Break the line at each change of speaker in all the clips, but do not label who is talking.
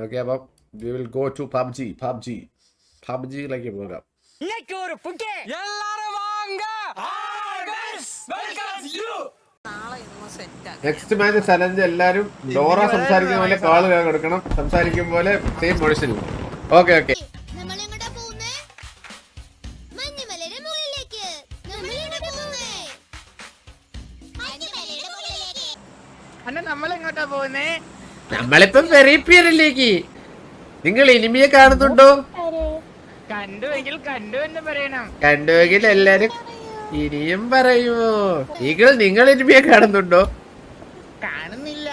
Okay അപ്പം we will go to പബ്ജിയിലേക്ക് പോകാം. Next match challenge എല്ലാരും ഡോറ സംസാരിക്കുന്ന പോലെ കാള് കൊടുക്കണം, സംസാരിക്കും പോലെ സെയിം മൊഴിസിനും. Okay okay. നമ്മളിപ്പം വെറീപ്പിയറിലേക്ക്. നിങ്ങൾ ഇനിമിയെ കാണുന്നുണ്ടോ? കണ്ടുവെങ്കിൽ എല്ലാരും ഇനിയും പറയുമോ? നിങ്ങൾ ഇനിമിയെ കാണുന്നുണ്ടോ?
കാണുന്നില്ല.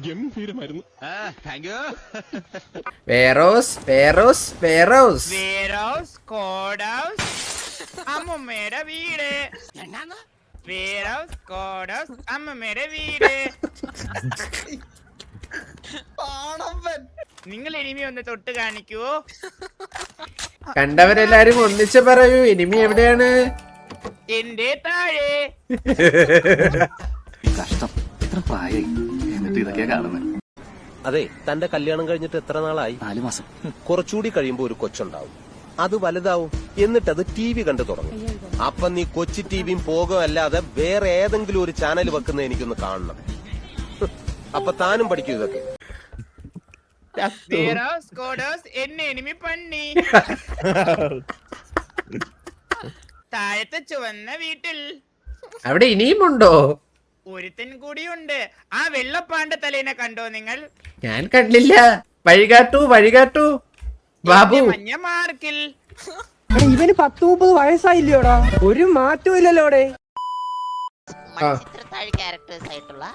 ഗംഭീരമായിരുന്നു.
അമ്മമ്മയുടെ വീട്, അമ്മമ്മയുടെ വീട്. നിങ്ങൾ ഇനിമി ഒന്ന് തൊട്ട് കാണിക്കുവോ?
കണ്ടവരെല്ലാരും ഒന്നിച്ച് പറയൂ, ഇനിമി എവിടെയാണ്?
എന്റെ താഴെ.
കഷ്ടം, എത്ര പ്രായായി എന്നിട്ട് ഇതൊക്കെയാ കാണുന്നത്.
അതെ, തന്റെ കല്യാണം കഴിഞ്ഞിട്ട് എത്ര നാളായി?
4 മാസം.
കുറച്ചുകൂടി കഴിയുമ്പോ ഒരു കൊച്ചുണ്ടാവും, അത് വലുതാവും, എന്നിട്ടത് TV കണ്ടു തുടങ്ങും. അപ്പൊ നീ കൊച്ചി TVയും പോകുമല്ലാതെ വേറെ ഏതെങ്കിലും ഒരു ചാനൽ വെക്കുന്നത് എനിക്കൊന്ന് കാണണം. അപ്പൊ താനും പഠിക്കും ഇതൊക്കെ.
എന്നെ എനിമി പണ്ണി. താഴത്തെ ചുവന്ന വീട്ടിൽ
അവിടെ ഇനിയും ഉണ്ടോ?
ഒരുത്തൻ കൂടിയുണ്ട്. ആ വെള്ളപ്പാണ്ട തലേനെ കണ്ടോ നിങ്ങൾ?
ഞാൻ കണ്ടില്ല. വഴികാട്ടു ബാബു.
മഞ്ഞ മാർക്കിൽ
ഇവന് 10-30 വയസ്സായില്ലോടാ, ഒരു മാറ്റവും ഇല്ലല്ലോടെ.
ക്യാരക്ടേഴ്സ് ആയിട്ടുള്ള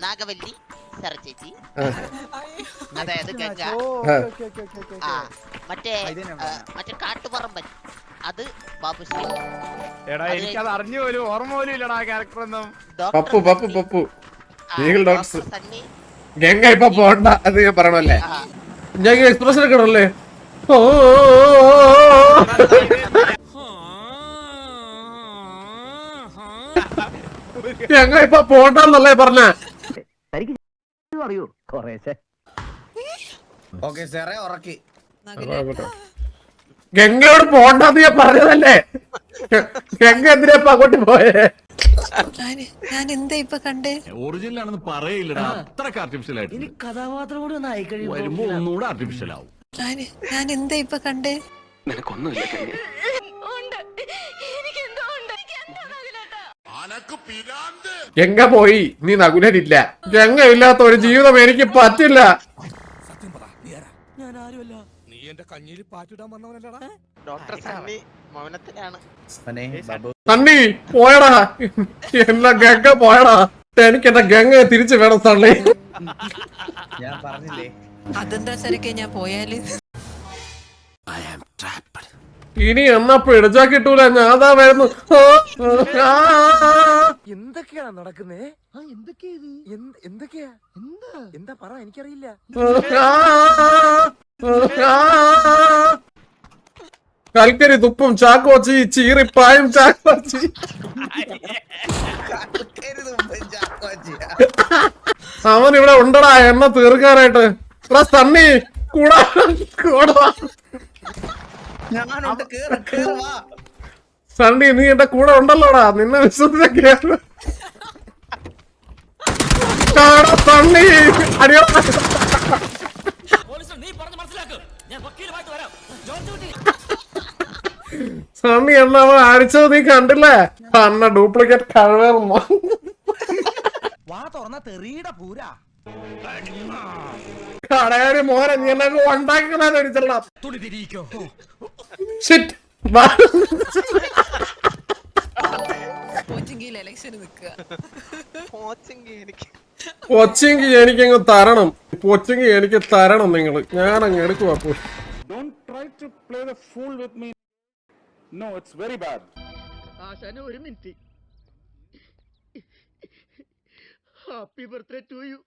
നാഗവല്ലി സരചേച്ചി, അതായത് ഗംഗ, മറ്റേ കാട്ടുപറമ്പൻ അത് ബാബുശ്രീ.
എനിക്കത് അറിഞ്ഞു പോലും ഓർമ്മ പോലും ഇല്ലടാ ക്യാരക്ടർ ഒന്നും.
പപ്പു ഗംഗ ഇപ്പൊ പോണ്ട, അത് ഞാൻ പറയണല്ലേ? ഞാൻ എക്സ്പ്രഷൻ എടുക്കണല്ലേ? ഗംഗ ഇപ്പൊ പോണ്ടെന്നല്ലേ പറഞ്ഞ? ഗംഗയോട് പോണ്ടെന്ന് ഞാൻ പറഞ്ഞതല്ലേ? ഗംഗ എന്തിനാ ഇപ്പൊ അങ്ങോട്ട് പോയേ?
ഞാൻ എന്താ ഇപ്പൊ കണ്ടേ?
ഒറിജിനൽ ആണെന്ന് പറയില്ലടാ, അത്രക്ക് ആർട്ടിഫിഷ്യൽ ആയിട്ട്.
ഇനി കഥാപാത്രം കൂടി ഒന്ന് ആയിക്കഴിയുമ്പോ
വരുമ്പോ ഒന്നുകൂടെ ആർട്ടിഫിഷ്യൽ ആവും.
ഞാൻ എന്താ ഇപ്പൊ കണ്ടേ?
നിനക്കൊന്നുമില്ല.
ഗംഗ പോയി, നീ നകുലനില്ല. ഗംഗ ഇല്ലാത്ത ഒരു ജീവിതം എനിക്ക് പറ്റില്ല. സണ്ണി പോയടാ, എന്നാ ഗംഗ പോയടാ. എനിക്ക് എന്റെ ഗംഗയെ തിരിച്ചു വേണം സണ്ണി.
അതെന്താ സരക്കെ ഞാൻ പോയാല്?
ഇനി എന്നാ പിടിച്ചാ കിട്ടൂല. ഞാൻ അതാ വരുന്നു.
എന്തൊക്കെയാ നടക്കുന്നേ? എന്തൊക്കെയാ എന്താ പറ, എനിക്കറിയില്ല.
കൽക്കരി തുപ്പും ചാക്കോച്ചി, ചീറിപ്പായും ചാക്കോച്ചി. അവൻ ഇവിടെ ഉണ്ടടാ എണ്ണ തീർക്കാനായിട്ട്. സണ്ണി കൂടാ. സണ്ണി നീ എന്റെ കൂടെ ഉണ്ടല്ലോടാ, നിന്നെ വിശ്വസിച്ച സണ്ണി അടിയോ. സണ്ണി എന്നാ അവൻ അടിച്ചത് നീ കണ്ടില്ലേ? അന്ന ഡ്യൂപ്ലിക്കേറ്റ് കഴിവേറുമോ?
വാ തുറന്ന തെറിയുടെ പൂരാ.
കടയാരി മോനെ നീ എന്നെ ഉണ്ടാക്കിക്കണാന്ന് അടിച്ചല്ല. കൊച്ചിങ്കി എനിക്കങ്ങ് തരണം. കൊച്ചിങ്കി എനിക്ക് തരണം നിങ്ങള്. ഞാനങ്ങ് എടുക്കുവാ.
Don't try to play the fool with me. No, it's very bad.
ആശാനെ ഒരു minute. Happy birthday to U.